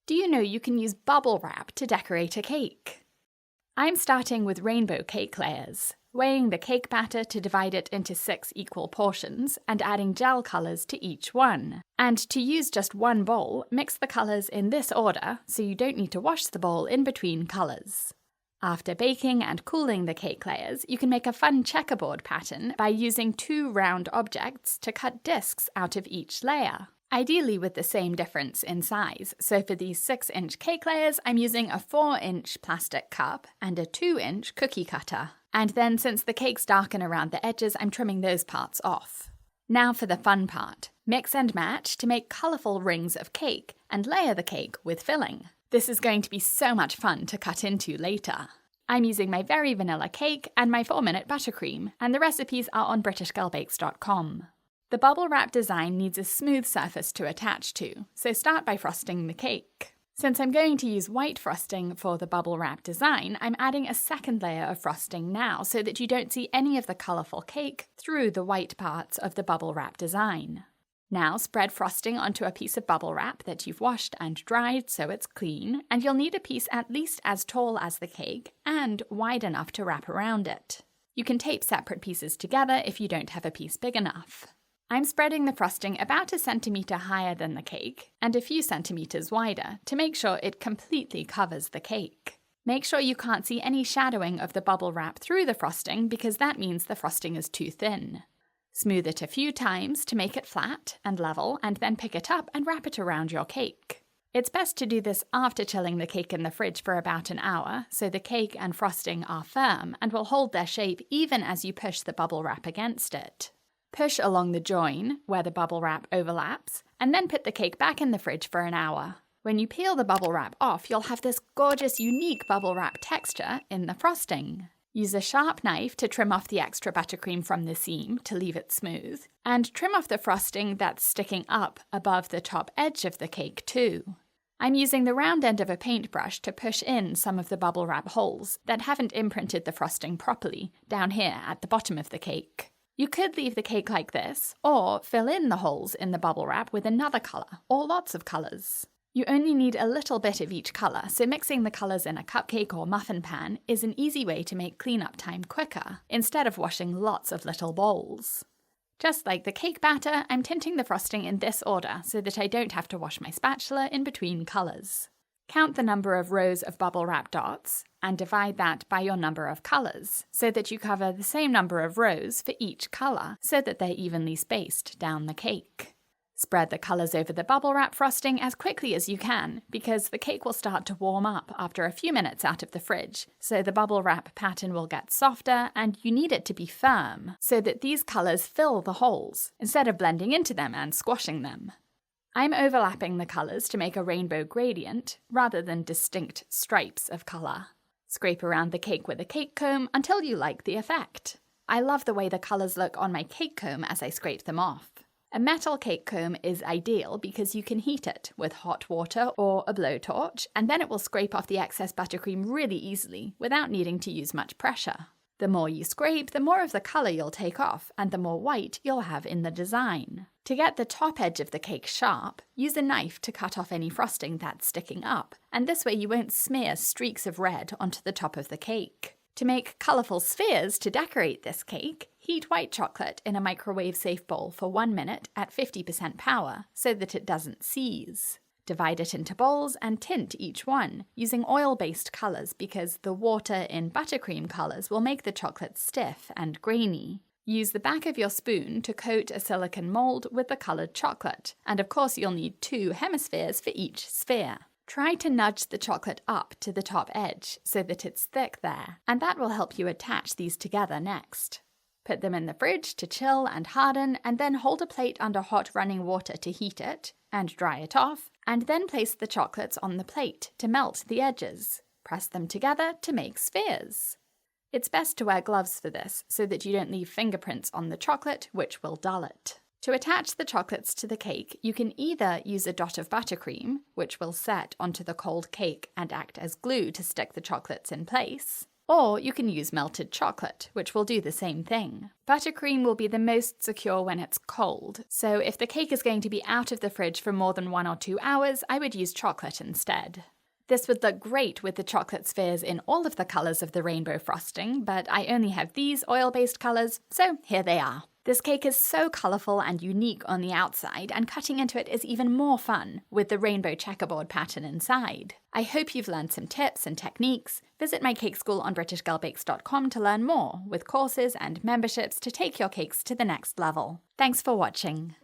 Do you know you can use bubble wrap to decorate a cake? I'm starting with rainbow cake layers, weighing the cake batter to divide it into 6 equal portions and adding gel colours to each one. And to use just one bowl, mix the colours in this order so you don't need to wash the bowl in between colours. After baking and cooling the cake layers, you can make a fun checkerboard pattern by using 2 round objects to cut discs out of each layer. Ideally with the same difference in size, so for these 6-inch cake layers, I'm using a 4-inch plastic cup and a 2-inch cookie cutter. And then since the cakes darken around the edges, I'm trimming those parts off. Now for the fun part. Mix and match to make colourful rings of cake and layer the cake with filling. This is going to be so much fun to cut into later. I'm using my very vanilla cake and my 4-minute buttercream, and the recipes are on britishgirlbakes.com. The bubble wrap design needs a smooth surface to attach to, so start by frosting the cake. Since I'm going to use white frosting for the bubble wrap design, I'm adding a second layer of frosting now so that you don't see any of the colourful cake through the white parts of the bubble wrap design. Now spread frosting onto a piece of bubble wrap that you've washed and dried so it's clean, and you'll need a piece at least as tall as the cake and wide enough to wrap around it. You can tape separate pieces together if you don't have a piece big enough. I'm spreading the frosting about 1 centimetre higher than the cake and a few centimetres wider to make sure it completely covers the cake. Make sure you can't see any shadowing of the bubble wrap through the frosting because that means the frosting is too thin. Smooth it a few times to make it flat and level, and then pick it up and wrap it around your cake. It's best to do this after chilling the cake in the fridge for about an hour so the cake and frosting are firm and will hold their shape even as you push the bubble wrap against it. Push along the join, where the bubble wrap overlaps, and then put the cake back in the fridge for an hour. When you peel the bubble wrap off, you'll have this gorgeous, unique bubble wrap texture in the frosting. Use a sharp knife to trim off the extra buttercream from the seam to leave it smooth, and trim off the frosting that's sticking up above the top edge of the cake too. I'm using the round end of a paintbrush to push in some of the bubble wrap holes that haven't imprinted the frosting properly down here at the bottom of the cake. You could leave the cake like this, or fill in the holes in the bubble wrap with another colour, or lots of colours. You only need a little bit of each colour, so mixing the colours in a cupcake or muffin pan is an easy way to make cleanup time quicker, instead of washing lots of little bowls. Just like the cake batter, I'm tinting the frosting in this order so that I don't have to wash my spatula in between colours. Count the number of rows of bubble wrap dots and divide that by your number of colours so that you cover the same number of rows for each colour so that they're evenly spaced down the cake. Spread the colours over the bubble wrap frosting as quickly as you can because the cake will start to warm up after a few minutes out of the fridge, so the bubble wrap pattern will get softer and you need it to be firm so that these colours fill the holes instead of blending into them and squashing them. I'm overlapping the colours to make a rainbow gradient rather than distinct stripes of colour. Scrape around the cake with a cake comb until you like the effect. I love the way the colours look on my cake comb as I scrape them off. A metal cake comb is ideal because you can heat it with hot water or a blowtorch, and then it will scrape off the excess buttercream really easily without needing to use much pressure. The more you scrape, the more of the colour you'll take off, and the more white you'll have in the design. To get the top edge of the cake sharp, use a knife to cut off any frosting that's sticking up, and this way you won't smear streaks of red onto the top of the cake. To make colourful spheres to decorate this cake, heat white chocolate in a microwave-safe bowl for 1 minute at 50% power so that it doesn't seize. Divide it into bowls and tint each one, using oil-based colours because the water in buttercream colours will make the chocolate stiff and grainy. Use the back of your spoon to coat a silicone mould with the coloured chocolate, and of course you'll need 2 hemispheres for each sphere. Try to nudge the chocolate up to the top edge so that it's thick there, and that will help you attach these together next. Put them in the fridge to chill and harden, and then hold a plate under hot running water to heat it and dry it off, and then place the chocolates on the plate to melt the edges. Press them together to make spheres. It's best to wear gloves for this so that you don't leave fingerprints on the chocolate, which will dull it. To attach the chocolates to the cake, you can either use a dot of buttercream, which will set onto the cold cake and act as glue to stick the chocolates in place, Or you can use melted chocolate, which will do the same thing. Buttercream will be the most secure when it's cold, so if the cake is going to be out of the fridge for more than 1 or 2 hours, I would use chocolate instead. This would look great with the chocolate spheres in all of the colours of the rainbow frosting, but I only have these oil-based colours, so here they are. This cake is so colourful and unique on the outside, and cutting into it is even more fun, with the rainbow checkerboard pattern inside. I hope you've learned some tips and techniques. Visit my cake school on BritishGirlBakes.com to learn more, with courses and memberships to take your cakes to the next level. Thanks for watching.